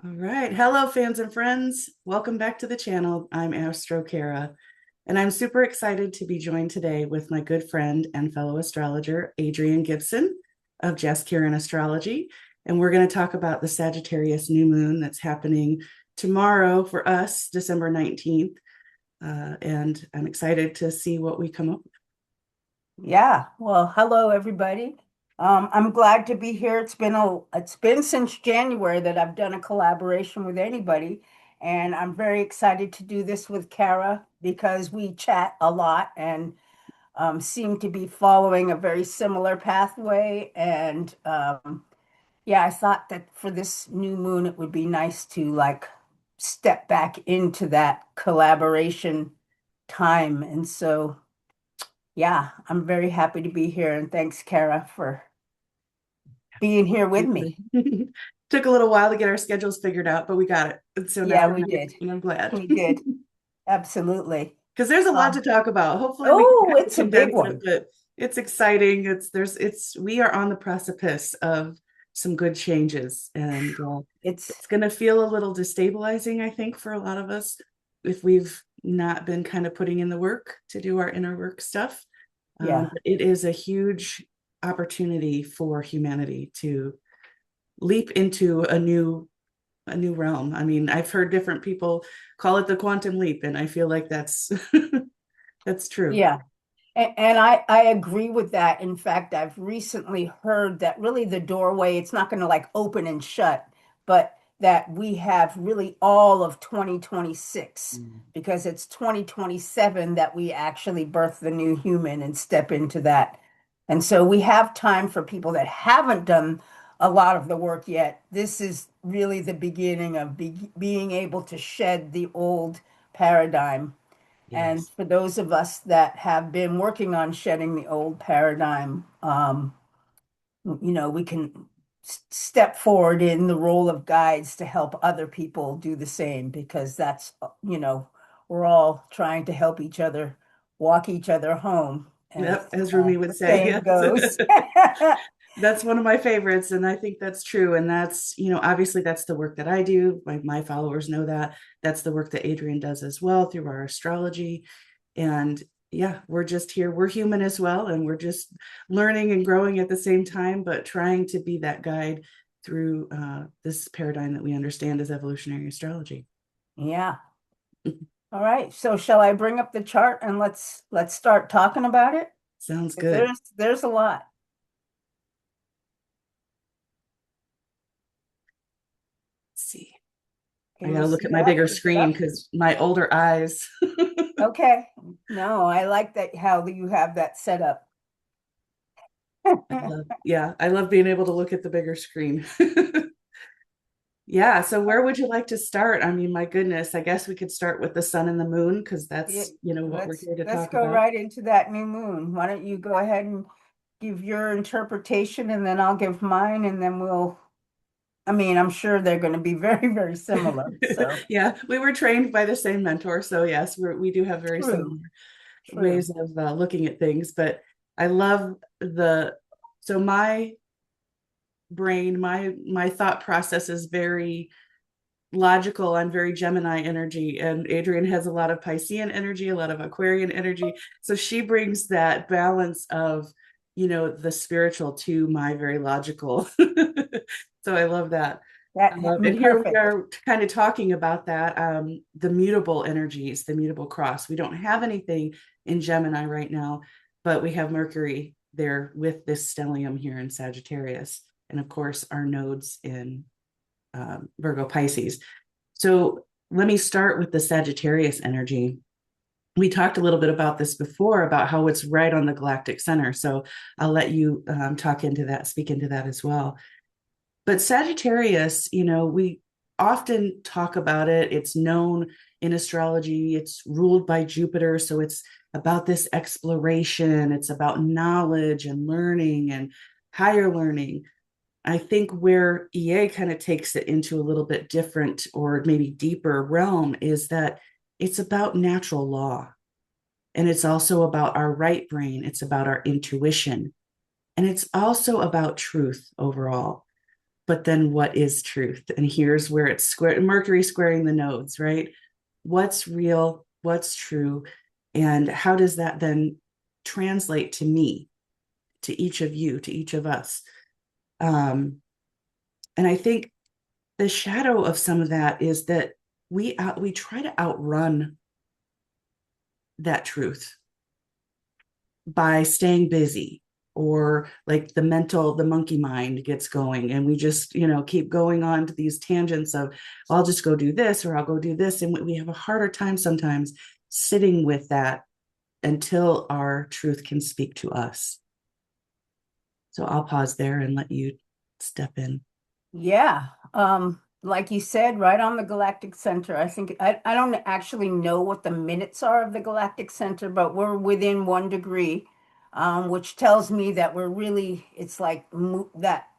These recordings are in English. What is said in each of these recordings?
All right. Hello, fans and friends. Welcome back to the channel. I'm Astro Kara, and I'm super excited to be joined today with my good friend and fellow astrologer, Adrienne Gibson of Just Karen Astrology. And we're going to talk about the Sagittarius new moon that's happening tomorrow for us, December 19th. And I'm excited to see what we come up with. Yeah, well, hello everybody. I'm glad to be here. It's been since January that I've done a collaboration with anybody, and I'm very excited to do this with Kara because we chat a lot and seem to be following a very similar pathway. And yeah, I thought that for this new moon, it would be nice to like step back into that collaboration time. And so. Yeah, I'm very happy to be here, and thanks, Kara, for being here with me. Took a little while to get our schedules figured out, but we got it. And so now Yeah, we're we here, did. and I'm glad. We did. Absolutely. Because there's a lot to Um, talk about. Hopefully we can oh, kind of it's a big condense it, one. but it's exciting. We are on the precipice of some good changes, and It's it's going to feel a little destabilizing, I think, for a lot of us if we've not been kind of putting in the work to do our inner work stuff. yeah, But it is a huge opportunity for humanity to leap into a new realm. I mean, I've heard different people call it the quantum leap, and I feel like that's that's true. yeah. And I agree with that. In fact, I've recently heard that really the doorway, it's not going to like open and shut, but that we have really all of 2026 Mm. because it's 2027 that we actually birth the new human and step into that. And so we have time for people that haven't done a lot of the work yet. This is really the beginning of being able to shed the old paradigm, and Yes. for those of us that have been working on shedding the old paradigm, we can step forward in the role of guides to help other people do the same because we're all trying to help each other walk each other home, as Yep, as Rumi would the say, saying yes. goes. That's one of my favorites, and I think that's true. And that's, obviously that's the work that I do. My followers know that. That's the work that Adrienne does as well through our astrology. And yeah, we're just here. We're human as well, and we're just learning and growing at the same time, but trying to be that guide through this paradigm that we understand as evolutionary astrology. Yeah. All right. So shall I bring up the chart and let's start talking about it? Sounds 'Cause good. there's a lot. Let's see. I Can got you to look see at my that? bigger Pick it screen up. because my older eyes. Okay. No, I like that how you have that set up. I love being able to look at the bigger screen. Yeah, so where would you like to start? I mean, my goodness, I guess we could start with the sun and the moon because Yeah, that's, what we're here to let's talk go about. right into that new moon. Why don't you go ahead and give your interpretation and then I'll give mine and then I mean, I'm sure they're going to be very, very similar. So Yeah, we were trained by the same mentor, so yes, we do have very true, similar true. ways of looking at things. But I love so my brain, my thought process is very logical. I'm very Gemini energy, and Adrienne has a lot of Piscean energy, a lot of Aquarian energy. So she brings that balance of, the spiritual to my very logical. So I love that. And here we Perfect. are kind of talking about that, the mutable energies, the mutable cross. We don't have anything in Gemini right now, but we have Mercury there with this stellium here in Sagittarius. And of course, our nodes in Virgo Pisces. So let me start with the Sagittarius energy. We talked a little bit about this before about how it's right on the galactic center. So I'll let you speak into that as well. But Sagittarius, we often talk about it. It's known in astrology, it's ruled by Jupiter. So it's about this exploration, it's about knowledge and learning and higher learning. I think where EA kind of takes it into a little bit different or maybe deeper realm is that it's about natural law. And it's also about our right brain. It's about our intuition. And it's also about truth overall. but then what is truth? And here's where it's Mercury squaring the nodes, right? What's real? What's true? And how does that then translate to me, to each of you, to each of us? Um, and I think the shadow of some of that is that we try to outrun that truth by staying busy, or like the monkey mind gets going, and we just keep going on to these tangents of, well, I'll just go do this, or I'll go do this, and we have a harder time sometimes sitting with that until our truth can speak to us. So I'll pause there and let you step in. Yeah. Like you said, right on the galactic center. I think I don't actually know what the minutes are of the galactic center, but we're within 1 degree, which tells me that we're really, it's like that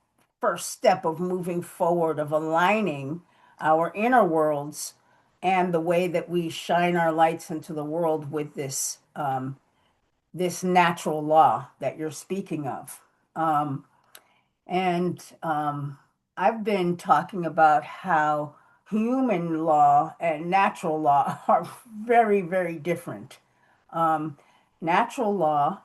first step of moving forward, of aligning our inner worlds and the way that we shine our lights into the world with this natural law that you're speaking of. And I've been talking about how human law and natural law are very, very different. Um, Natural law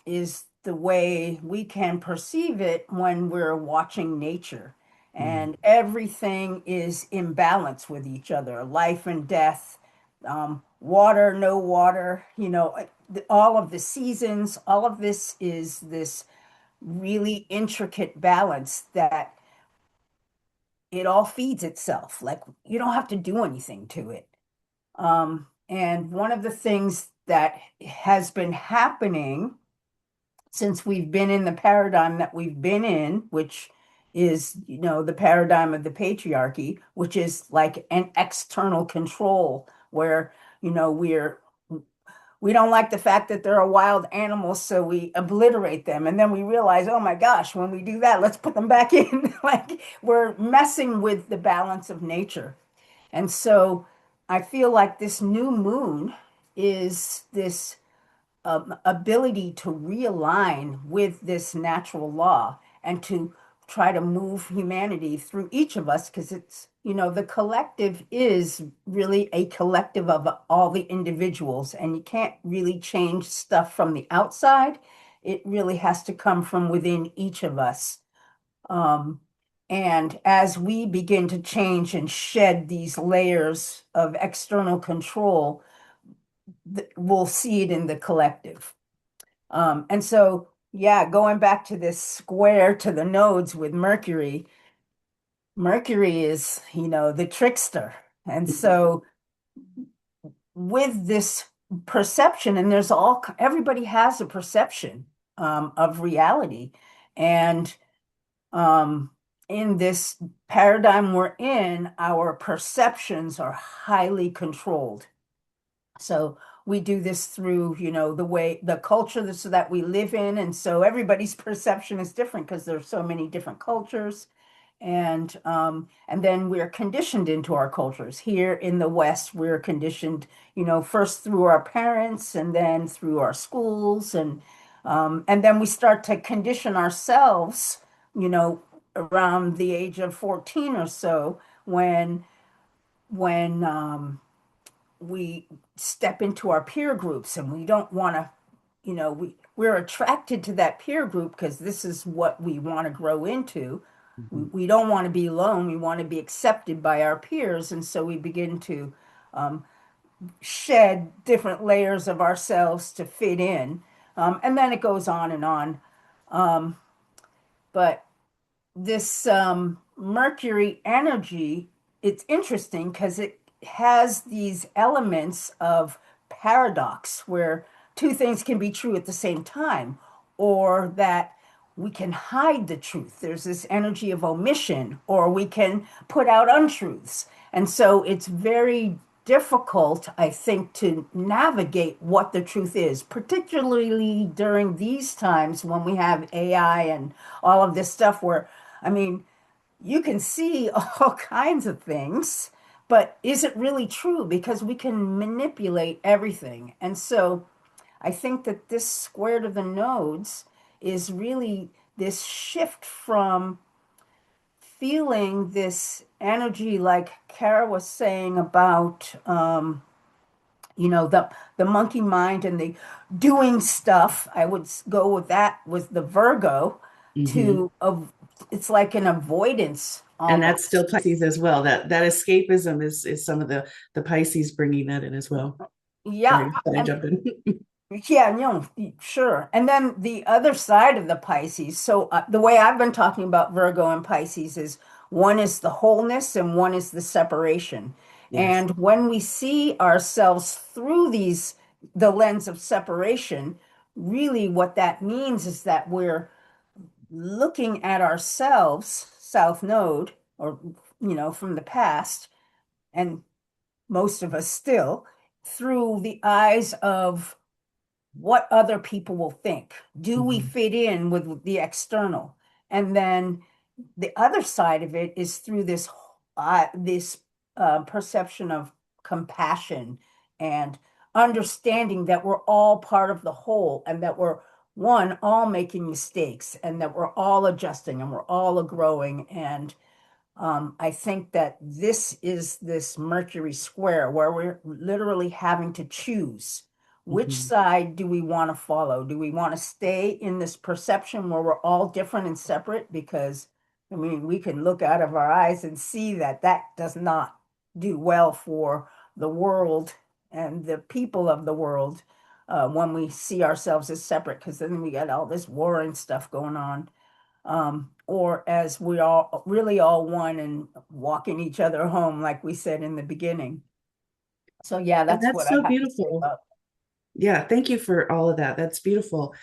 is the way we can perceive it when we're watching nature, Mm. and everything is in balance with each other, life and death, water, no water, all of the seasons, all of this is this really intricate balance that it all feeds itself. Like you don't have to do anything to it. And one of the things that has been happening since we've been in the paradigm that we've been in, which is, the paradigm of the patriarchy, which is like an external control where, we don't like the fact that there are wild animals, so we obliterate them. And then we realize, oh my gosh, when we do that, let's put them back in. Like we're messing with the balance of nature. And so I feel like this new moon is this ability to realign with this natural law and to try to move humanity through each of us, because it's, the collective is really a collective of all the individuals, and you can't really change stuff from the outside. It really has to come from within each of us. Um, and as we begin to change and shed these layers of external control, we'll see it in the collective. And so, yeah, going back to this square to the nodes with Mercury, Mercury is, the trickster. And so, with this perception, and everybody has a perception of reality. And um, in this paradigm we're in, our perceptions are highly controlled. So we do this through, the culture that we live in. And so everybody's perception is different because there's so many different cultures. And then we're conditioned into our cultures. Here in the West, we're conditioned, first through our parents and then through our schools. And then we start to condition ourselves, around the age of 14 or so, when we step into our peer groups, and we don't want to, we're attracted to that peer group because this is what we want to grow into. Mhm. We don't want to be alone. We want to be accepted by our peers. And so we begin to shed different layers of ourselves to fit in. And then it goes on and on. But this Mercury energy, it's interesting because it has these elements of paradox where two things can be true at the same time, or that we can hide the truth. There's this energy of omission, or we can put out untruths. And so it's very difficult, I think, to navigate what the truth is, particularly during these times when we have AI and all of this stuff where, I mean, you can see all kinds of things, but is it really true? Because we can manipulate everything. And so I think that this square to the nodes is really this shift from feeling this energy, like Kara was saying about, the monkey mind and the doing stuff. I would go with that with the Virgo Hmm. to of it's like an avoidance And that's still almost. Pisces as well. That escapism is some of the Pisces bringing that in as well. Yeah, Sorry, I and jumped in. yeah, sure. And then the other side of the Pisces. So the way I've been talking about Virgo and Pisces is one is the wholeness and one is the separation. Yes. And when we see ourselves through the lens of separation, really what that means is that we're looking at ourselves, South Node, or, from the past, and most of us still, through the eyes of what other people will think. Do we Hmm. fit in with the external? And then the other side of it is through this perception of compassion and understanding that we're all part of the whole and that we're one all making mistakes and that we're all adjusting and we're all growing. And I think that this is this Mercury square where we're literally having to choose which Hmm. side do we want to follow? Do we want to stay in this perception where we're all different and separate? Because, I mean, we can look out of our eyes and see that that does not do well for the world and the people of the world when we see ourselves as separate, because then we got all this war and stuff going on, or as we all really all one and walking each other home, like we said in the beginning. So yeah, And that's what that's I so have to say beautiful. about. Yeah, thank you for all of that. That's beautiful.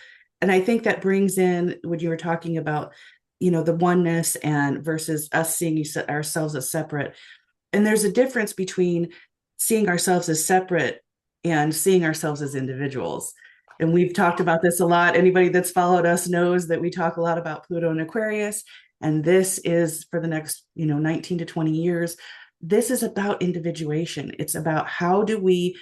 And I think that brings in what you were talking about, the oneness and versus us seeing ourselves as separate. And there's a difference between seeing ourselves as separate and seeing ourselves as individuals. And we've talked about this a lot. Anybody that's followed us knows that we talk a lot about Pluto and Aquarius. And this is for the next, 19 to 20 years. This is about individuation. It's about how do we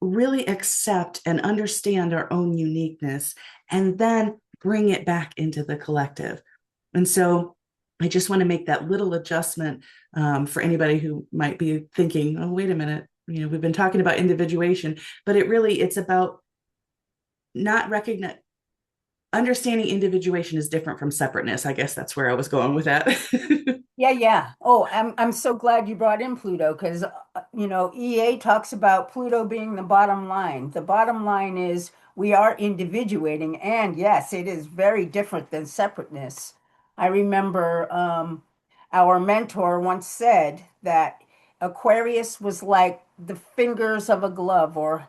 really accept and understand our own uniqueness and then bring it back into the collective. And so I just want to make that little adjustment for anybody who might be thinking, oh, wait a minute, we've been talking about individuation, but it's about not recognize understanding individuation is different from separateness. I guess that's where I was going with that. Yeah, yeah. Oh, I'm so glad you brought in Pluto because EA talks about Pluto being the bottom line. The bottom line is we are individuating, and yes, it is very different than separateness. I remember our mentor once said that Aquarius was like the fingers of a glove, or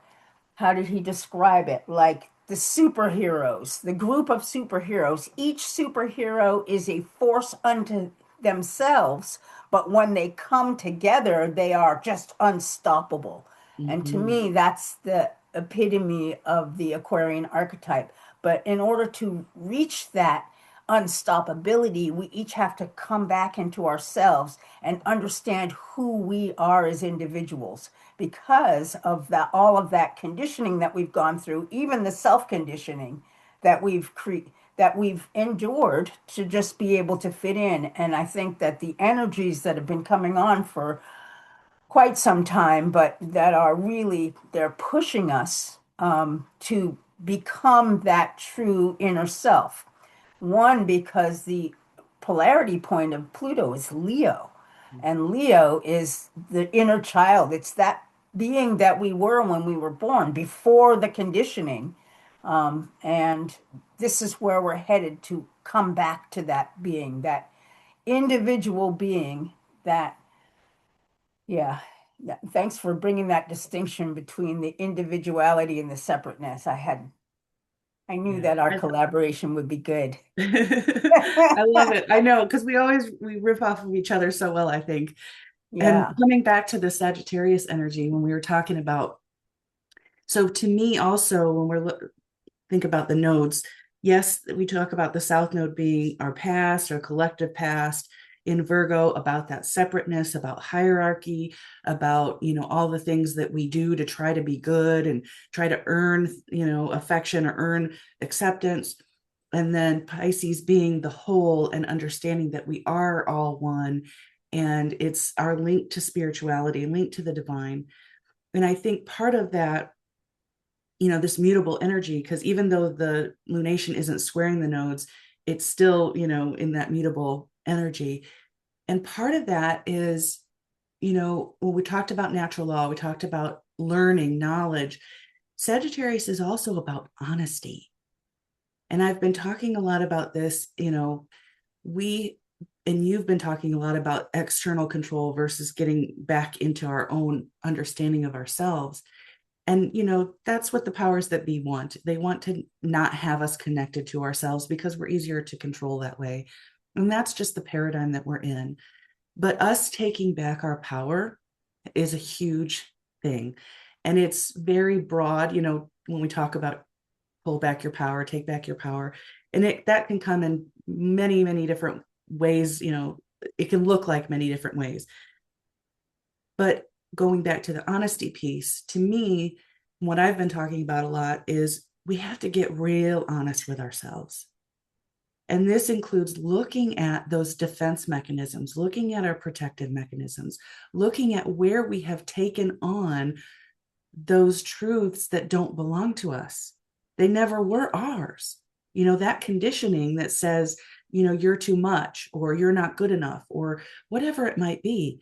how did he describe it? Like the superheroes, the group of superheroes. Each superhero is a force unto themselves, but when they come together, they are just unstoppable. And to Mhm. me, that's the epitome of the Aquarian archetype. But in order to reach that unstoppability, we each have to come back into ourselves and understand who we are as individuals because of that, all of that conditioning that we've gone through, even the self-conditioning that we've endured to just be able to fit in. And I think that the energies that have been coming on for quite some time, but that are really, they're pushing us to become that true inner self. One, because the polarity point of Pluto is Leo, and Leo is the inner child. It's that being that we were when we were born, before the conditioning. And this is where we're headed to come back to that being, that individual being that, yeah. Yeah. Thanks for bringing that distinction between the individuality and the separateness. I knew Yeah. that our collaboration would be good. I love it. I know because we riff off of each other so well, I think. And Yeah. coming back to the Sagittarius energy when we were talking about, so to me also when think about the nodes, yes, we talk about the South Node being our past, our collective past. In Virgo, about that separateness, about hierarchy, about all the things that we do to try to be good and try to earn affection or earn acceptance. And then Pisces being the whole and understanding that we are all one, and it's our link to spirituality, link to the divine. And I think part of that, this mutable energy, because even though the lunation isn't squaring the nodes, it's still, in that mutable energy. And part of that is, when we talked about natural law, we talked about learning, knowledge. Sagittarius is also about honesty. And I've been talking a lot about this, we and you've been talking a lot about external control versus getting back into our own understanding of ourselves. And that's what the powers that be want. They want to not have us connected to ourselves because we're easier to control that way. And that's just the paradigm that we're in. But us taking back our power is a huge thing. And it's very broad, when we talk about pull back your power, take back your power. And that can come in many, many different ways. It can look like many different ways. But going back to the honesty piece, to me, what I've been talking about a lot is we have to get real honest with ourselves. And this includes looking at those defense mechanisms, looking at our protective mechanisms, looking at where we have taken on those truths that don't belong to us. They never were ours. That conditioning that says, you're too much or you're not good enough or whatever it might be,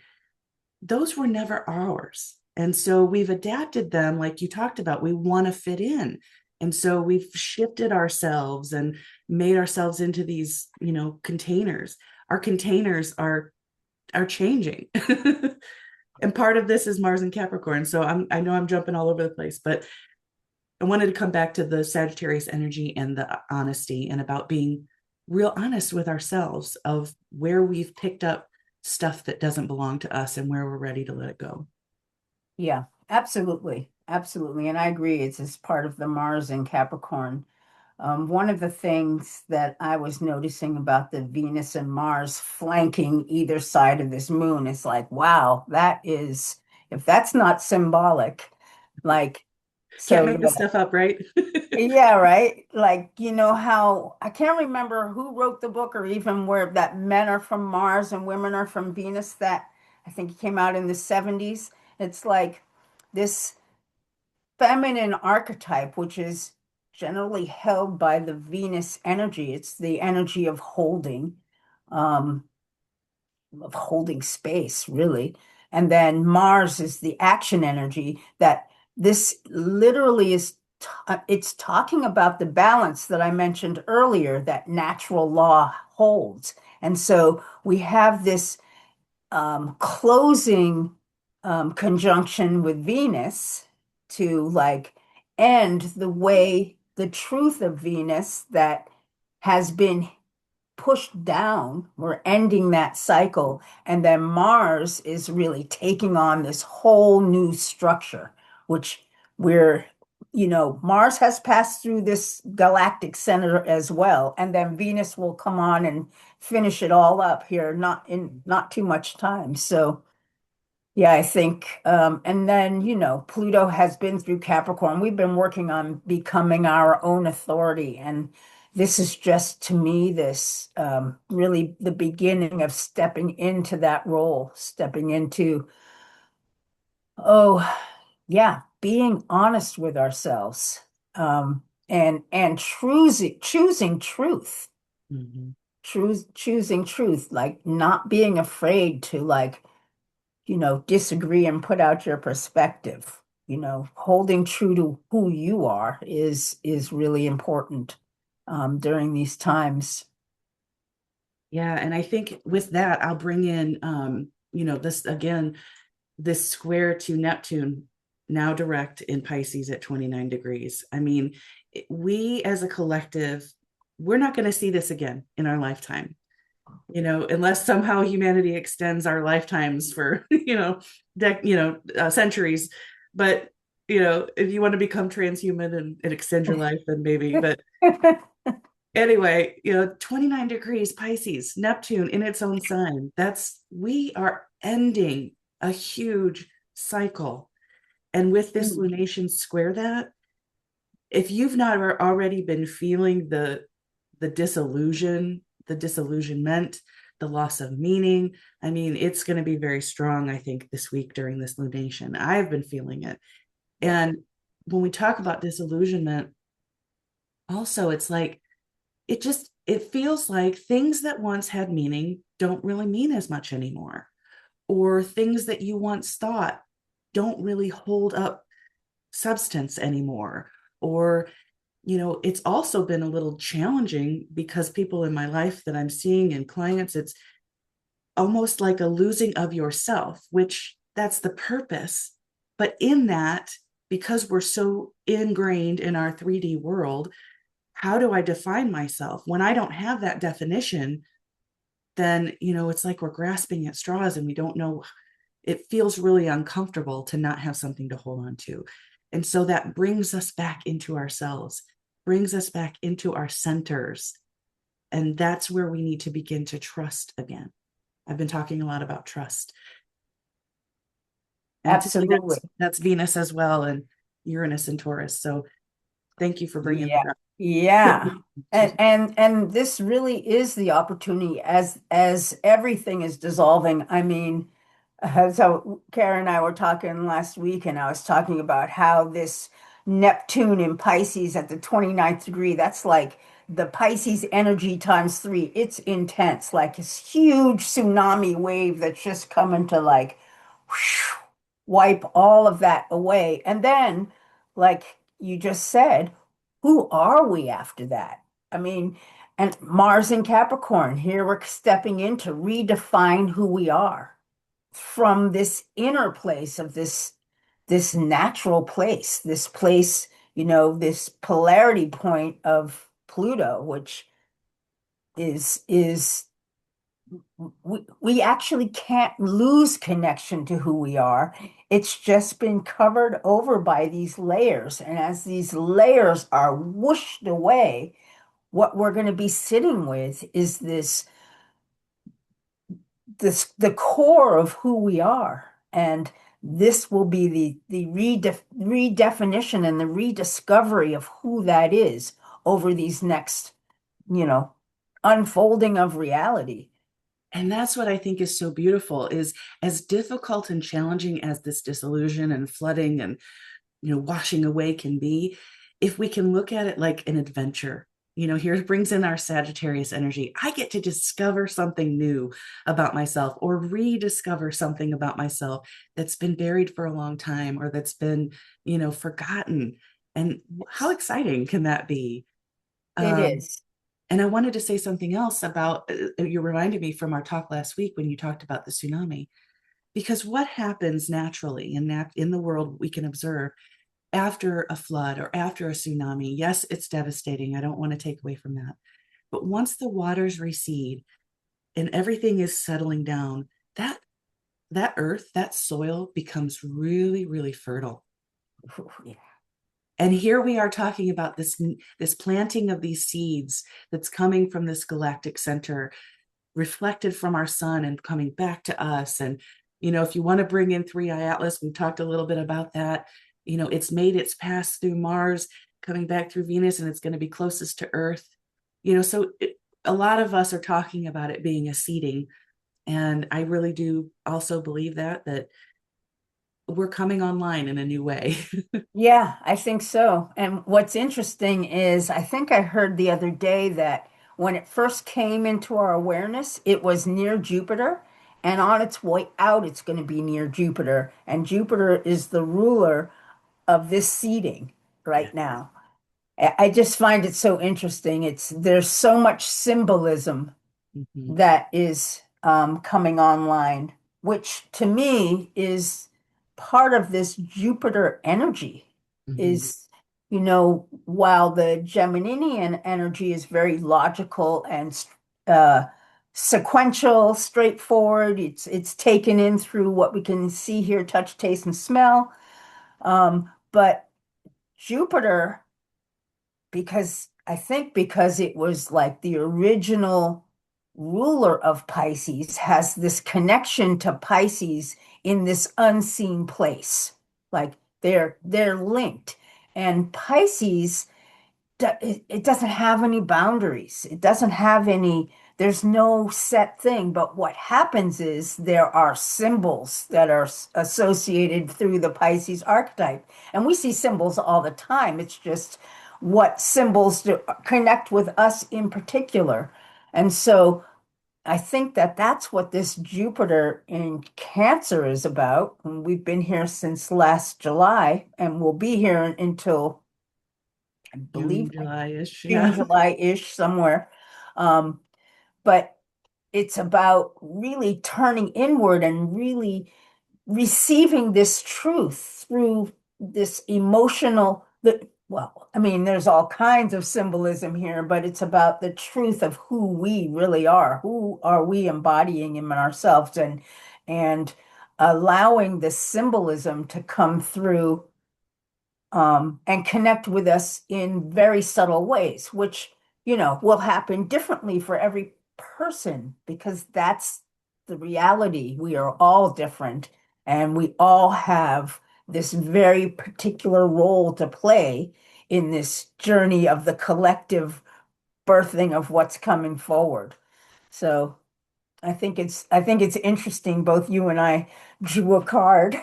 those were never ours. And so we've adapted them, like you talked about. We want to fit in. And so we've shifted ourselves and made ourselves into these, containers. Our containers are changing. And part of this is Mars and Capricorn. So I know I'm jumping all over the place, but I wanted to come back to the Sagittarius energy and the honesty and about being real honest with ourselves of where we've picked up stuff that doesn't belong to us and where we're ready to let it go. Yeah, absolutely. Absolutely. And I agree. It's as part of the Mars and Capricorn. One of the things that I was noticing about the Venus and Mars flanking either side of this moon is like, wow, if that's not symbolic, like, Can't so make this stuff up, right? yeah, right. Like, how I can't remember who wrote the book or even where that men are from Mars and women are from Venus, that I think it came out in the 70s. It's like this feminine archetype, which is generally held by the Venus energy. It's the energy um, of holding space, really. And then Mars is the action energy that this literally is. It's talking about the balance that I mentioned earlier that natural law holds. And so we have this closing conjunction with Venus to like end the truth of Venus that has been pushed down. We're ending that cycle. And then Mars is really taking on this whole new structure, which we're, Mars has passed through this galactic center as well. And then Venus will come on and finish it all up here, not too much time. So yeah, I think, and then, Pluto has been through Capricorn. We've been working on becoming our own authority. And this is just, to me, this really the beginning of stepping into that role, stepping into, oh, yeah, being honest with ourselves, and choosing truth, Mhm. choosing truth, like not being afraid to like disagree and put out your perspective. Holding true to who you are is really important during these times. Yeah. And I think with that, I'll bring in, this again, this square to Neptune, now direct in Pisces at 29 degrees. I mean, we as a collective, we're not going to see this again in our lifetime, unless somehow humanity extends our lifetimes for, centuries. But, if you want to become transhuman and extend your life, then maybe. But anyway, 29 degrees Pisces, Neptune in its own sign. We are ending a huge cycle. And with this Mm. lunation square that, if you've not already been feeling the the the disillusionment, the loss of meaning. I mean, it's going to be very strong, I think, this week during this lunation. I've been feeling it. Yeah, And when we talk about disillusionment, also, it's like, it feels like things that once had meaning don't really mean as much anymore, or things that you once thought don't really hold up substance anymore. Or, it's also been a little challenging because people in my life that I'm seeing and clients, it's almost like a losing of yourself, which that's the purpose. But in that, because we're so ingrained in our 3D world, how do I define myself? When I don't have that definition, then, it's like we're grasping at straws and we don't know. It feels really uncomfortable to not have something to hold on to. And so that brings us back into ourselves, brings us back into our centers. And that's where we need to begin to trust again. I've been talking a lot about trust. And to me, absolutely. that's Venus as well, and Uranus and Taurus. So thank you for bringing Yeah. that up. Yeah. Excuse me. And this really is the opportunity as everything is dissolving. I mean, so Karen and I were talking last week, and I was talking about how this Neptune in Pisces at the 29th degree, that's like the Pisces energy times three. It's intense, like this huge tsunami wave that's just coming to like whoosh, wipe all of that away. And then, like you just said, who are we after that? I mean, and Mars in Capricorn, here we're stepping in to redefine who we are from this inner place of this natural place, this place, this polarity point of Pluto, which is we actually can't lose connection to who we are. It's just been covered over by these layers. And as these layers are whooshed away, what we're going to be sitting with is this the core of who we are. And this will be the redefinition and the rediscovery of who that is over these next, you know, unfolding of reality. And that's what I think is so beautiful, is as difficult and challenging as this disillusion and flooding and, washing away can be, if we can look at it like an adventure. Here it brings in our Sagittarius energy. I get to discover something new about myself, or rediscover something about myself that's been buried for a long time, or that's been, forgotten. And how exciting can that be? It Um, is. and I wanted to say something else about, you reminded me from our talk last week when you talked about the tsunami, because what happens naturally in the world we can observe after a flood or after a tsunami. Yes, it's devastating. I don't want to take away from that. But once the waters recede and everything is settling down, that that earth, that soil becomes really, really fertile. Yeah. And here we are talking about this planting of these seeds that's coming from this galactic center, reflected from our sun and coming back to us. And, if you want to bring in 3i Atlas, we talked a little bit about that. It's made its pass through Mars, coming back through Venus, and it's going to be closest to Earth. A lot of us are talking about it being a seeding. And I really do also believe that we're coming online in a new way. Yeah, I think so. And what's interesting is I think I heard the other day that when it first came into our awareness, it was near Jupiter, and on its way out, it's going to be near Jupiter. And Jupiter is the ruler of this seeding Yeah. right now. I just find it so interesting. There's so much symbolism Mhm. that is coming online, which to me is part of this Jupiter energy. Mhm. Is, while the Geminian energy is very logical and uh, sequential, straightforward, it's taken in through what we can see, hear, touch, taste, and smell. But Jupiter, because I think because it was like the original ruler of Pisces, has this connection to Pisces in this unseen place. Like they're linked. And Pisces it doesn't have any boundaries. It doesn't have any, there's no set thing. But what happens is there are symbols that are associated through the Pisces archetype. And we see symbols all the time. It's just what symbols do, connect with us in particular. And so I think that that's what this Jupiter in Cancer is about. And we've been here since last July, and we'll be here until I believe June, July-ish. June, Yeah. July-ish somewhere. Um, but it's about really turning inward and really receiving this truth through this emotional, well, I mean, there's all kinds of symbolism here, but it's about the truth of who we really are. Who are we embodying in ourselves, and allowing the symbolism to come through and connect with us in very subtle ways, which, will happen differently for every person because that's the reality. We are all different and we all have this very particular role to play in this journey of the collective birthing of what's coming forward. So I think it's interesting. Both you and I drew a card.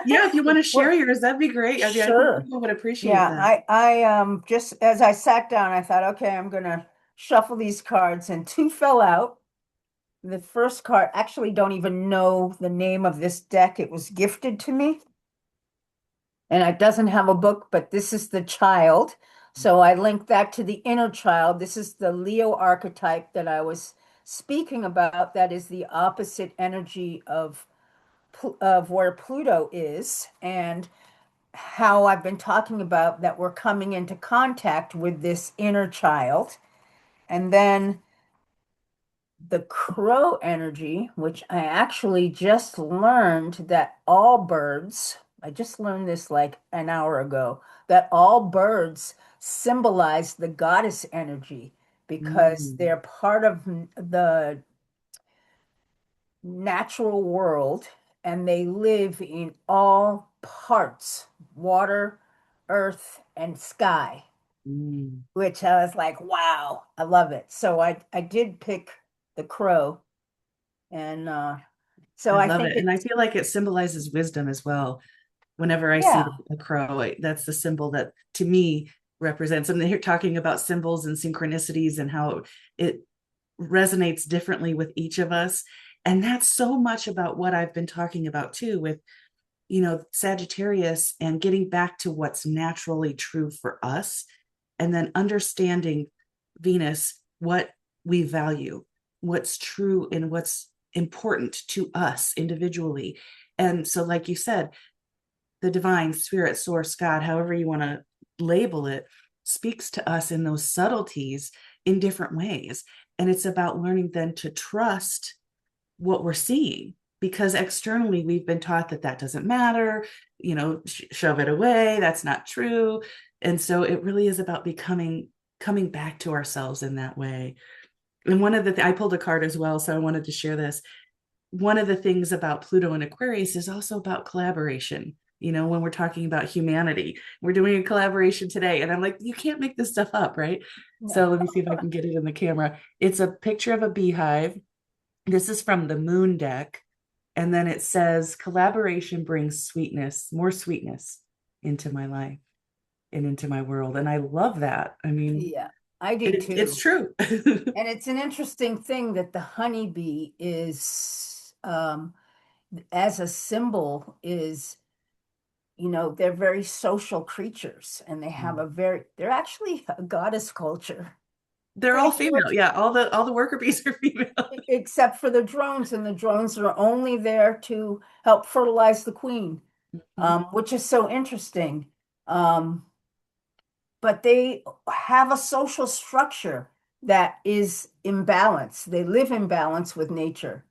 Yeah, if you want to share Well, yours, that'd be great. I think sure. people would appreciate Yeah, that. I just as I sat down, I thought, okay, I'm gonna shuffle these cards, and two fell out. The first card, actually don't even know the name of this deck. It was gifted to me, and it doesn't have a book, but this is the child. So I linked that to the inner child. This is the Leo archetype that I was speaking about. That is the opposite energy of where Pluto is, and how I've been talking about that we're coming into contact with this inner child. And then the crow energy, which I actually just learned that all birds, I just learned this like an hour ago, that all birds symbolize the goddess energy because Mm, they're part of the natural world and they live in all parts, water, earth, and sky, mm. which I was like, wow, I love it. So I did pick the crow, and so I I love think it. And I it's, feel like it symbolizes wisdom as well. Whenever I see yeah, a crow, that's the symbol that to me represents. And they're talking about symbols and synchronicities and how it resonates differently with each of us. And that's so much about what I've been talking about too with, Sagittarius and getting back to what's naturally true for us and then understanding Venus, what we value, what's true and what's important to us individually. And so, like you said, the divine spirit, source, God, however you want to label it, speaks to us in those subtleties in different ways. And it's about learning then to trust what we're seeing because externally we've been taught that that doesn't matter, shove it away, that's not true. And so it really is about becoming coming back to ourselves in that way. And one of the I pulled a card as well, so I wanted to share this. One of the things about Pluto and Aquarius is also about collaboration. When we're talking about humanity, we're doing a collaboration today. And I'm like, you can't make this stuff up, right? no, So let me see if I can get it in the camera. It's a picture of a beehive. This is from the moon deck. And then it says, collaboration brings sweetness, more sweetness into my life and into my world. And I love that. I mean, yeah, I do it's too. true. And it's an interesting thing that the honeybee is, as a symbol, is, they're very social creatures and they have they're actually a goddess culture. They're all Pretty female. much, Yeah, all the worker bees are female. except for the drones, and the drones are only there to help fertilize the queen, Mhm. which is so interesting. Um, but they have a social structure that is in balance. They live in balance with nature.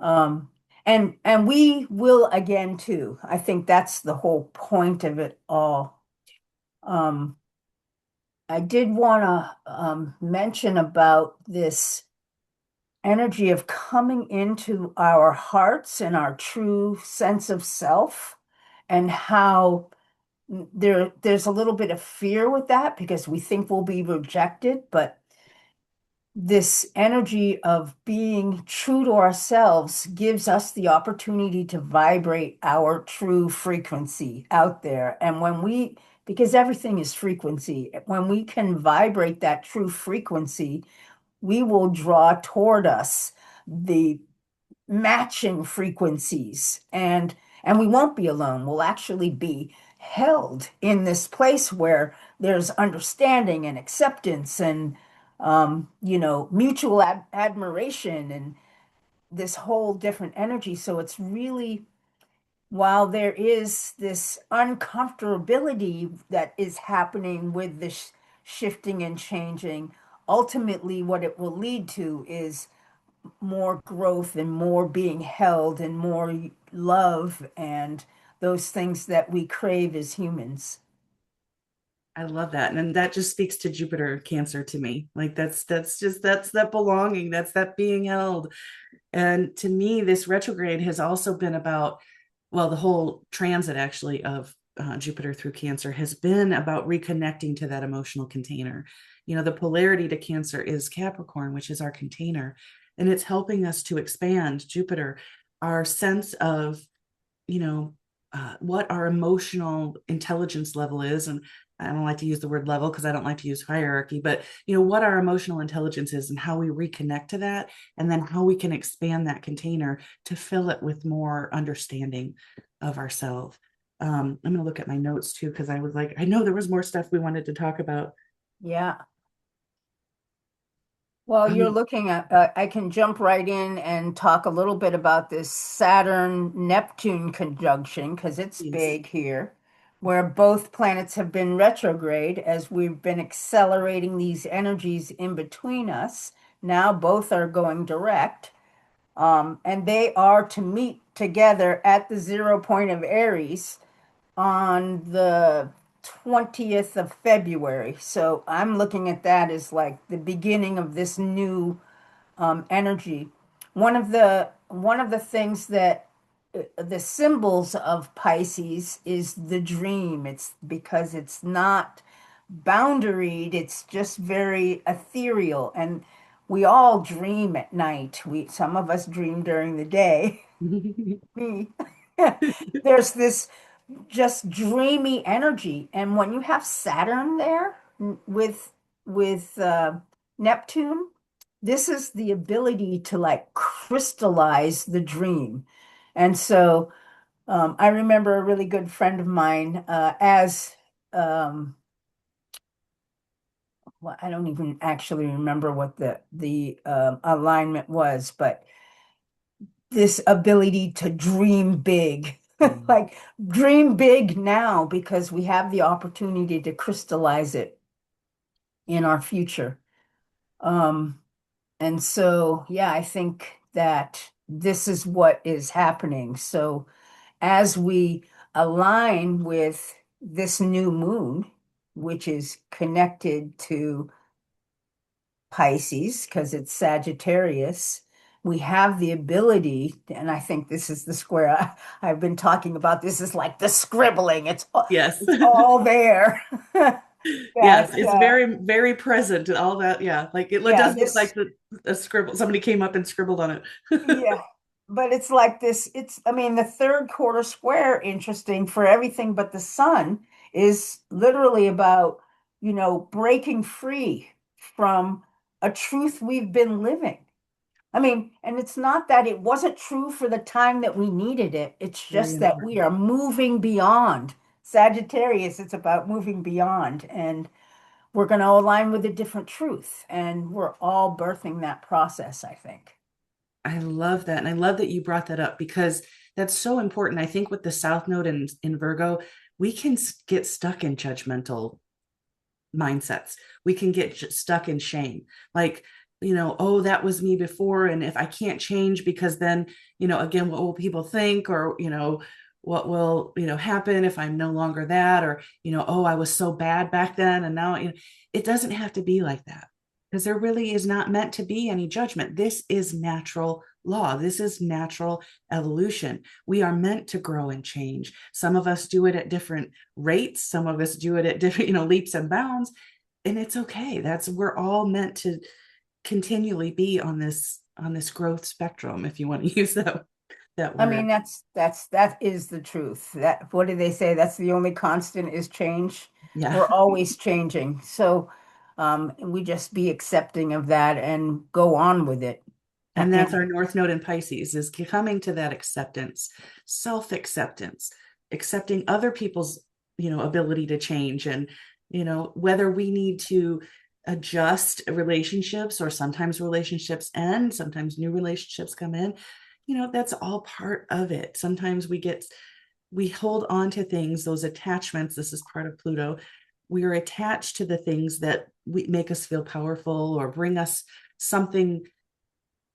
Um, and we will again too. I think that's the whole point of it all. Um, I did want to mention about this energy of coming into our hearts and our true sense of self, and how there's a little bit of fear with that because we think we'll be rejected, but this energy of being true to ourselves gives us the opportunity to vibrate our true frequency out there. And because everything is frequency, when we can vibrate that true frequency, we will draw toward us the matching frequencies, and we won't be alone. We'll actually be held in this place where there's understanding and acceptance and mutual admiration and this whole different energy. So it's really, while there is this uncomfortability that is happening with this shifting and changing, ultimately what it will lead to is more growth and more being held and more love and those things that we crave as humans. I love that. And that just speaks to Jupiter Cancer to me. Like that's that belonging, that's that being held. And to me, this retrograde has also been about, well, the whole transit actually of Jupiter through Cancer has been about reconnecting to that emotional container. The polarity to Cancer is Capricorn, which is our container, and it's helping us to expand Jupiter, our sense of, what our emotional intelligence level is. And I don't like to use the word level because I don't like to use hierarchy, but what our emotional intelligence is and how we reconnect to that, and then how we can expand that container to fill it with more understanding of ourselves. I'm going to look at my notes too, because I know there was more stuff we wanted to talk about. Yeah. Well, you're Um, looking at, I can jump right in and talk a little bit about this Saturn-Neptune conjunction because it's yes. big here, where both planets have been retrograde as we've been accelerating these energies in between us. Now both are going direct. And they are to meet together at the 0 point of Aries on the 20th of February. So I'm looking at that as like the beginning of this new energy. One of the things that the symbols of Pisces is the dream. It's because it's not boundaried, it's just very ethereal. And we all dream at night. Some of us dream during the day. Me. There's this just dreamy energy. And when you have Saturn there with Neptune, this is the ability to like crystallize the dream. And so I remember a really good friend of mine as well, I don't even actually remember what the alignment was, but this ability to dream big. Like dream big now because we have the opportunity to crystallize it in our future. Um, and so, yeah, I think that this is what is happening. So, as we align with this new moon, which is connected to Pisces because it's Sagittarius, we have the ability, and I think this is the square I've been talking about. This is like the scribbling. Yes. It's all there. Yes, That it's very, very present. All that, yeah. Like it yeah, does look this like a scribble. Somebody came up and scribbled on it. yeah, but it's like this. I mean, the third quarter square, interesting for everything but the sun, is literally about, breaking free from a truth we've been living. I mean, and it's not that it wasn't true for the time that we needed it. It's Very just that we important. are moving beyond. Sagittarius, it's about moving beyond, and we're going to align with a different truth. And we're all birthing that process, I think. I love that. And I love that you brought that up because that's so important. I think with the South Node in Virgo, we can get stuck in judgmental mindsets. We can get stuck in shame. Like, oh, that was me before. And if I can't change, because then, again, what will people think? Or, what will, happen if I'm no longer that? Or, oh, I was so bad back then. And now, it doesn't have to be like that because there really is not meant to be any judgment. This is natural law. This is natural evolution. We are meant to grow and change. Some of us do it at different rates. Some of us do it at different, leaps and bounds. And it's okay. We're all meant to continually be on this growth spectrum, if you want to use that I word. mean, that is the truth. That what do they say? That's the only constant is change. Yeah. We're always changing. So we just be accepting of that and go on with it. And You that's know, our North Node in Pisces, is coming to that acceptance, self-acceptance, accepting other people's, ability to change, and, whether we need to adjust relationships, or sometimes relationships end, sometimes new relationships come in, that's all part of it. Sometimes we hold on to things, those attachments. This is part of Pluto. We are attached to the things that make us feel powerful or bring us something,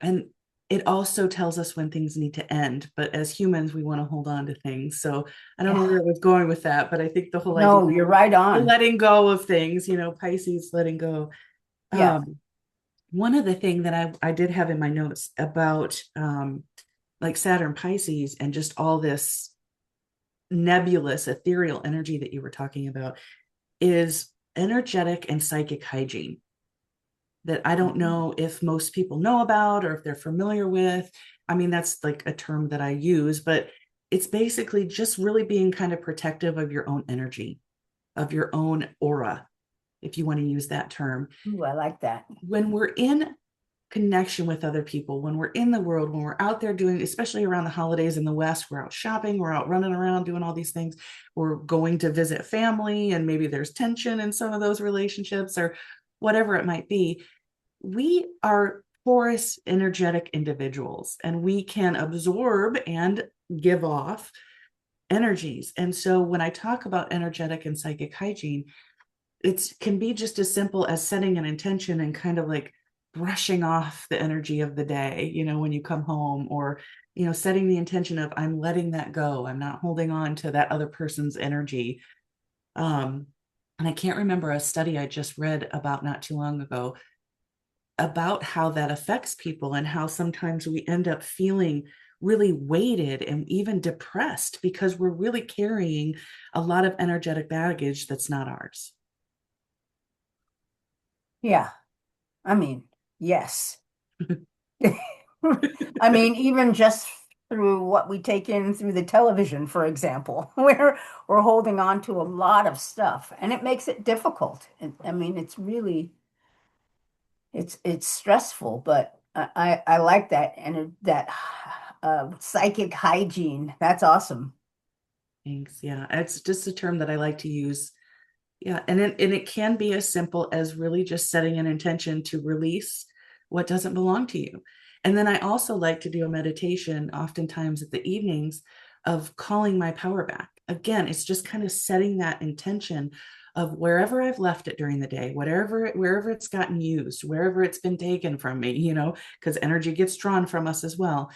and it also tells us when things need to end. But as humans, we want to hold on to things. So I don't know yeah. where I was going with that, but I think the whole idea No, you're right of on. letting go of things, Pisces letting go. Yeah. Um, One of the things that I did have in my notes about, like Saturn Pisces and just all this nebulous ethereal energy that you were talking about, is energetic and psychic hygiene, that I don't Mhm. know if most people know about or if they're familiar with. I mean, that's like a term that I use, but it's basically just really being kind of protective of your own energy, of your own aura, if you want to use that term. Ooh, I like that. When we're in connection with other people, when we're in the world, when we're out there doing, especially around the holidays in the West, we're out shopping, we're out running around doing all these things, we're going to visit family, and maybe there's tension in some of those relationships or whatever it might be. We are porous, energetic individuals, and we can absorb and give off energies. And so when I talk about energetic and psychic hygiene, it can be just as simple as setting an intention and kind of like brushing off the energy of the day, when you come home, or, setting the intention of, I'm letting that go. I'm not holding on to that other person's energy. Um, and I can't remember a study I just read about not too long ago about how that affects people, and how sometimes we end up feeling really weighted and even depressed because we're really carrying a lot of energetic baggage that's not ours. Yeah. I mean, yes. I mean, even just through what we take in through the television, for example, where we're holding on to a lot of stuff, and it makes it difficult. I mean, it's really it's stressful, but I like that, and that psychic hygiene. That's awesome. Thanks. Yeah, it's just a term that I like to use. Yeah, and it can be as simple as really just setting an intention to release what doesn't belong to you. And then I also like to do a meditation, oftentimes at the evenings, of calling my power back. Again, it's just kind of setting that intention of wherever I've left it during the day, wherever it's gotten used, wherever it's been taken from me, because energy gets drawn from us as well.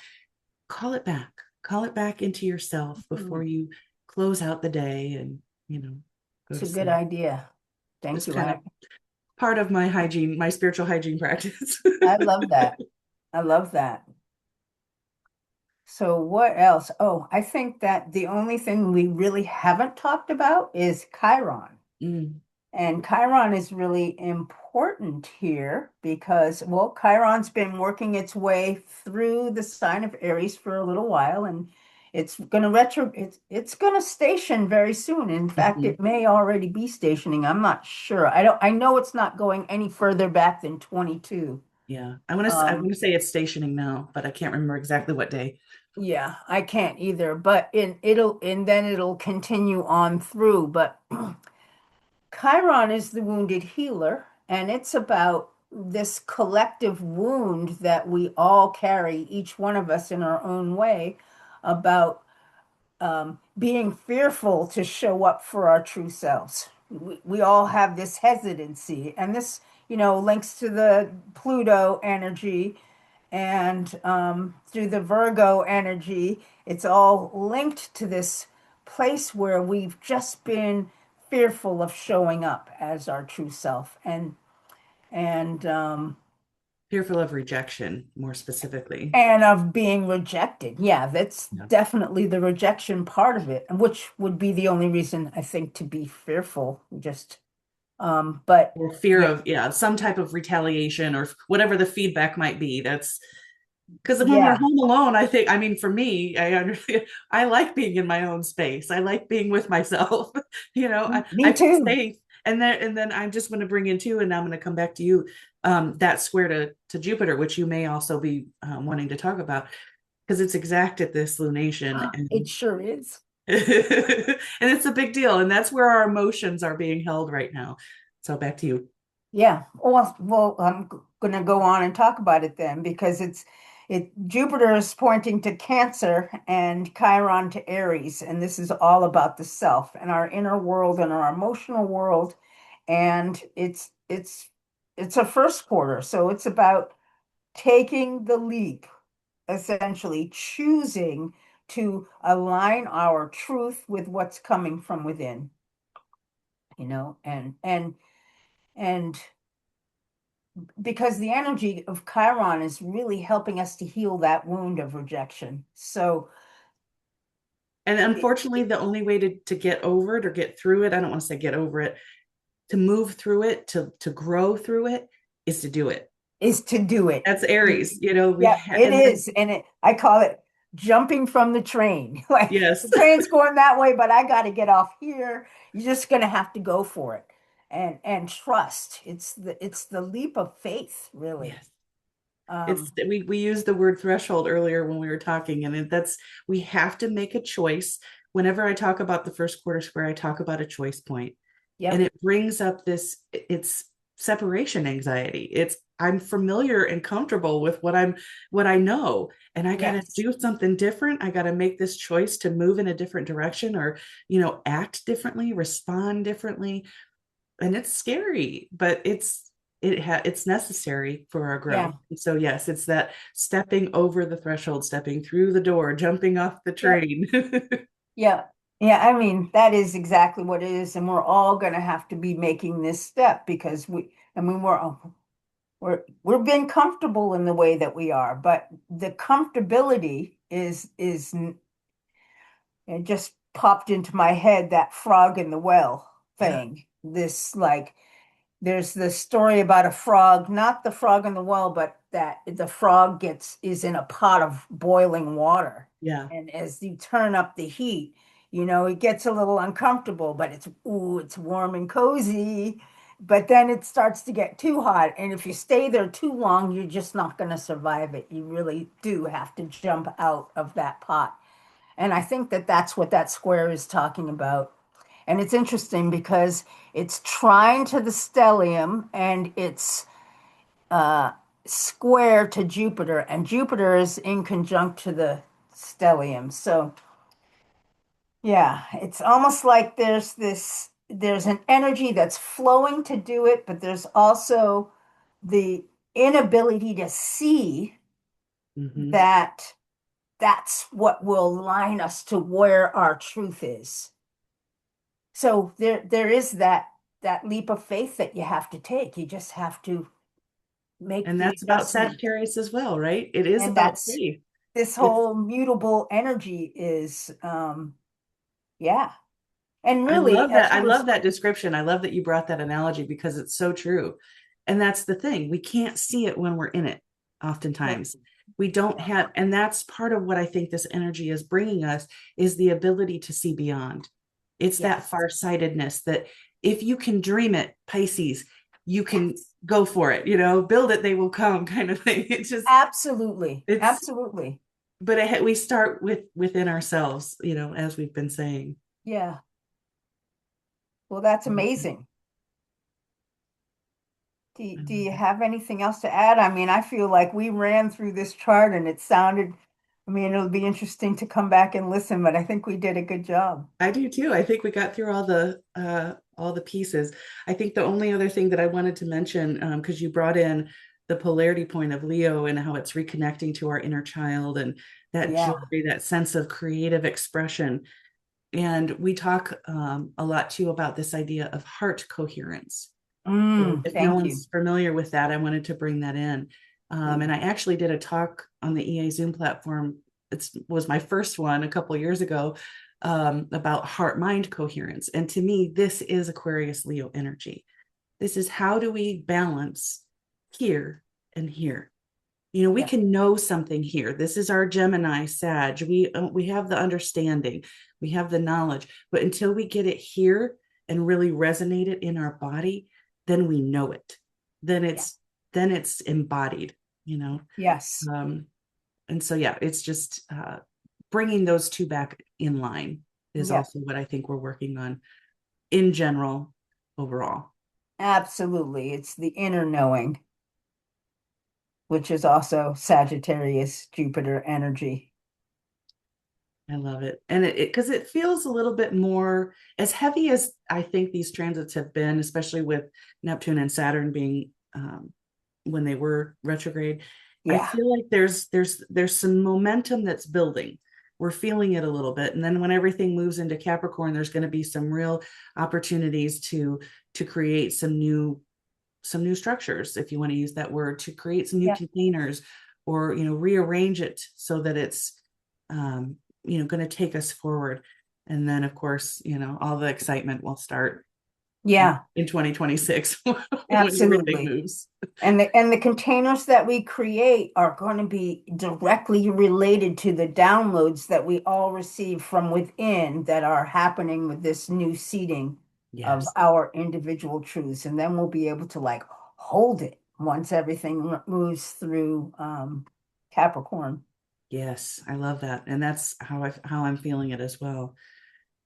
Call it back. Call it back into yourself before Mm, you close out the day and, go it's to a good sleep. idea. Thank Just you. kind of part of my hygiene, my spiritual hygiene practice. I love that. I love that. So what else? Oh, I think that the only thing we really haven't talked about is Chiron. Mm, And Chiron is really important here because, well, Chiron's been working its way through the sign of Aries for a little while, and it's going to station very soon. In fact, mhm. it may already be stationing. I'm not sure. I know it's not going any further back than 22. Yeah, I want to Um, say it's stationing now, but I can't remember exactly what day. yeah, I can't either, but and then it'll continue on through, but Chiron is the wounded healer, and it's about this collective wound that we all carry, each one of us in our own way, about being fearful to show up for our true selves. We all have this hesitancy, and this, links to the Pluto energy and through the Virgo energy. It's all linked to this place where we've just been fearful of showing up as our true self, and Fearful of rejection, more specifically. And of being rejected. Yeah, that's Yeah. definitely the rejection part of it, and which would be the only reason I think to be fearful. Just, but Or fear yeah, of, yeah, some type of retaliation or whatever the feedback might be. That's because when we're yeah, home alone, I think, I mean, for me, I understand, I like being in my own space. I like being with myself. I me feel too. safe. And then I'm just going to bring in too, and I'm going to come back to you, that square to Jupiter, which you may also be wanting to talk about, because it's exact at this lunation, It sure is. and it's a big deal. And that's where our emotions are being held right now. So back to you. Yeah. Well, I'm going to go on and talk about it then because Jupiter is pointing to Cancer and Chiron to Aries, and this is all about the self and our inner world and our emotional world. And it's a first quarter, so it's about taking the leap, essentially choosing to align our truth with what's coming from within, and because the energy of Chiron is really helping us to heal that wound of rejection. So And it, unfortunately, it the only way to get over it or get through it, I don't want to say get over it, to move through it, to grow through it, is to do it. is to do it. That's Aries, we Yeah, it and then is. And I call it jumping from the train. Like yes. the train's going that way, but I got to get off here. You're just going to have to go for it and trust. It's the leap of faith, really. Yes. It's Um, we used the word threshold earlier when we were talking, and that's, we have to make a choice. Whenever I talk about the first quarter square, I talk about a choice point, and yep. it brings up this, it's separation anxiety. It's, I'm familiar and comfortable with what I know, and I got to Yes. do something different. I got to make this choice to move in a different direction, or act differently, respond differently. And it's scary, but it's necessary for our growth. Yeah. And so yes, it's that stepping over the threshold, stepping through the door, jumping off the Yep. train. Yeah. Yeah. I mean, that is exactly what it is. And we're all going to have to be making this step because I mean, we're being comfortable in the way that we are, but the comfortability it just popped into my head that frog in the well Yeah, thing. This like there's this story about a frog, not the frog in the well, but that the frog is in a pot of boiling water. yeah, And as you turn up the heat, it gets a little uncomfortable, but it's warm and cozy. But then it starts to get too hot. And if you stay there too long, you're just not going to survive it. You really do have to jump out of that pot. And I think that that's what that square is talking about. And it's interesting because it's trine to the stellium and it's uh, square to Jupiter, and Jupiter is in conjunct to the stellium. So, yeah, it's almost like there's an energy that's flowing to do it, but there's also the inability to see hmm that that's what will line us to where our truth is. So there is that leap of faith that you have to take. You just have to make and the that's about adjustment. Sagittarius as well, right? It is And about that's faith. this It's, whole mutable energy is yeah. And I really, love as that. you I were love that description. I love that you brought that analogy because it's so true. And that's the thing. We can't see it when we're in it, no, oftentimes. We don't have, and that's part of what I think this energy is bringing us, is the ability to see beyond. It's that yes, farsightedness that if you can dream it, Pisces, you can yes, go for it, build it, they will come kind of thing. It's just, absolutely, it's, absolutely. but we start within ourselves, as we've been saying. Yeah. Well, that's amazing. Do you have anything else to add? I mean, I feel like we ran through this chart and I mean, it'll be interesting to come back and listen, but I think we did a good job. I do too. I think we got through all the pieces. I think the only other thing that I wanted to mention, because you brought in the polarity point of Leo and how it's reconnecting to our inner child and that joy, Yeah. that sense of creative expression. And we talk a lot too about this idea of heart coherence. So if no Thank you. one's familiar with that, I wanted to bring that in. And I actually did a talk on the EA Zoom platform. It was my first one a couple of years ago, about heart-mind coherence. And to me, this is Aquarius Leo energy. This is, how do we balance here and here? We Yeah. can know something here. This is our Gemini Sag. We have the understanding, we have the knowledge, but until we get it here and really resonate it in our body, then we know it. Then Yeah. it's embodied. Yes. Um, and so yeah, it's just bringing those two back in line is Yeah. also what I think we're working on in general overall. Absolutely. It's the inner knowing, which is also Sagittarius, Jupiter energy. I love it. And it because it feels a little bit more as heavy as I think these transits have been, especially with Neptune and Saturn being when they were retrograde. I Yeah. feel like there's some momentum that's building. We're feeling it a little bit. And then when everything moves into Capricorn, there's going to be some real opportunities to create some new structures, if you want to use that word, to create some new Yeah. containers, or rearrange it so that it's going to take us forward. And then of course, all the excitement will start Yeah. in 2026 when everything Absolutely. moves. And the containers that we create are going to be directly related to the downloads that we all receive from within that are happening with this new seeding of Yes. our individual truths. And then we'll be able to like hold it once everything moves through Capricorn. Yes, I love that. And that's how I'm feeling it as well.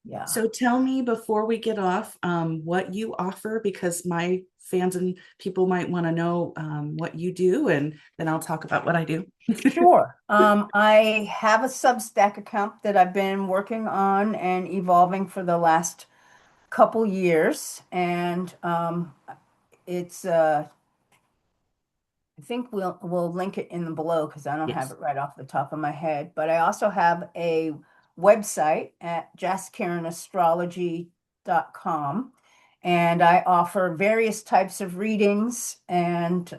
Yeah. So tell me before we get off, what you offer, because my fans and people might want to know what you do, and then I'll talk about what I do. Sure. I have a Substack account that I've been working on and evolving for the last couple years, and it's I think we'll link it in the below because I don't have Yes. it right off the top of my head. But I also have a website at jaskaraenastrology.com, and I offer various types of readings and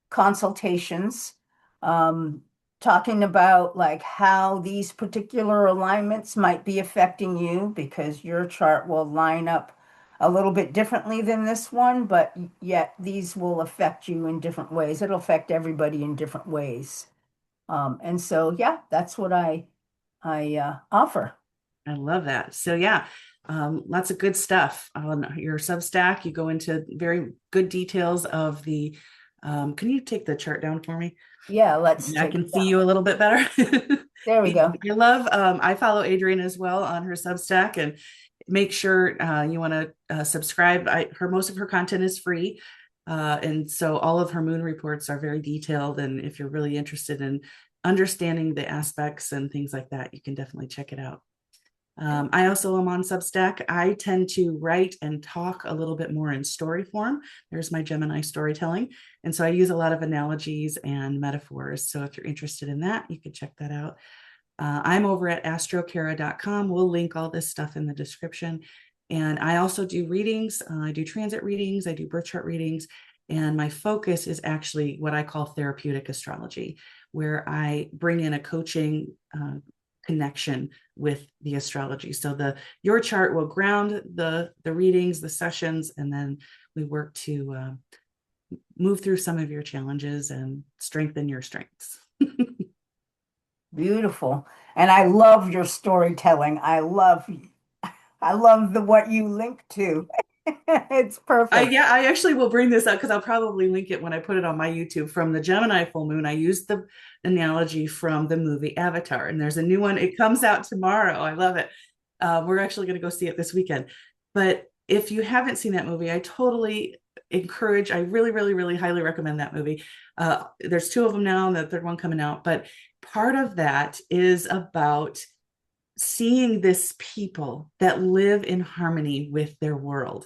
consultations, um, talking about like how these particular alignments might be affecting you because your chart will line up a little bit differently than this one, but yet these will affect you in different ways. It'll affect everybody in different ways. And so, yeah, that's what I offer. I love that. So yeah, lots of good stuff on your Substack. You go into very good details of the. Can you take the chart down for me? Yeah, let's I take can it see down. you a little bit better. There we go. I love. I follow Adrienne as well on her Substack, and make sure you want to subscribe. Most of her content is free, and so all of her moon reports are very detailed. And if you're really interested in understanding the aspects and things like that, you can definitely check it out. I also am on Substack. I tend to write and talk a little bit more in story form. There's my Gemini storytelling. And so I use a lot of analogies and metaphors. So if you're interested in that, you can check that out. I'm over at astrokara.com. We'll link all this stuff in the description. And I also do readings. I do transit readings. I do birth chart readings. And my focus is actually what I call therapeutic astrology, where I bring in a coaching connection with the astrology. So your chart will ground the readings, the sessions, and then we work to move through some of your challenges and strengthen your strengths. Beautiful. And I love your storytelling. I love the what you link to. It's perfect. Yeah, I actually will bring this up because I'll probably link it when I put it on my YouTube. From the Gemini full moon, I used the analogy from the movie Avatar, and there's a new one. It comes out tomorrow. I love it. We're actually going to go see it this weekend. But if you haven't seen that movie, I totally encourage. I really, really, really highly recommend that movie. There's two of them now, and the third one coming out. But part of that is about seeing this people that live in harmony with their world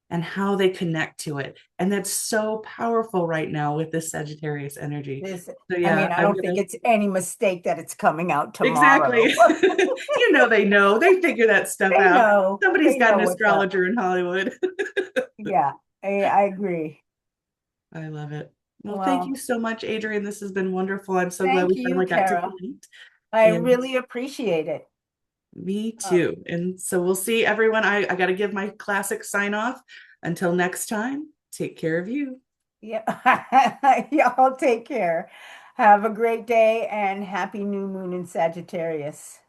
and how they connect to it. And that's so powerful right now with this Sagittarius energy. This, So I mean, yeah, I I'm don't think gonna it's any mistake that it's coming out exactly. tomorrow. They know. They figure that stuff They out. know. Somebody's They got know an what's up. astrologer in Hollywood. Yeah, I agree. I love it. Well, thank you Well, so much, Adrienne. This has been wonderful. I'm so glad thank we you, finally got to Tara. connect. I And really appreciate it. me Uh, too. And so we'll see everyone. I got to give my classic sign off. Until next time, take care of you. yeah, y'all take care. Have a great day and happy new moon in Sagittarius.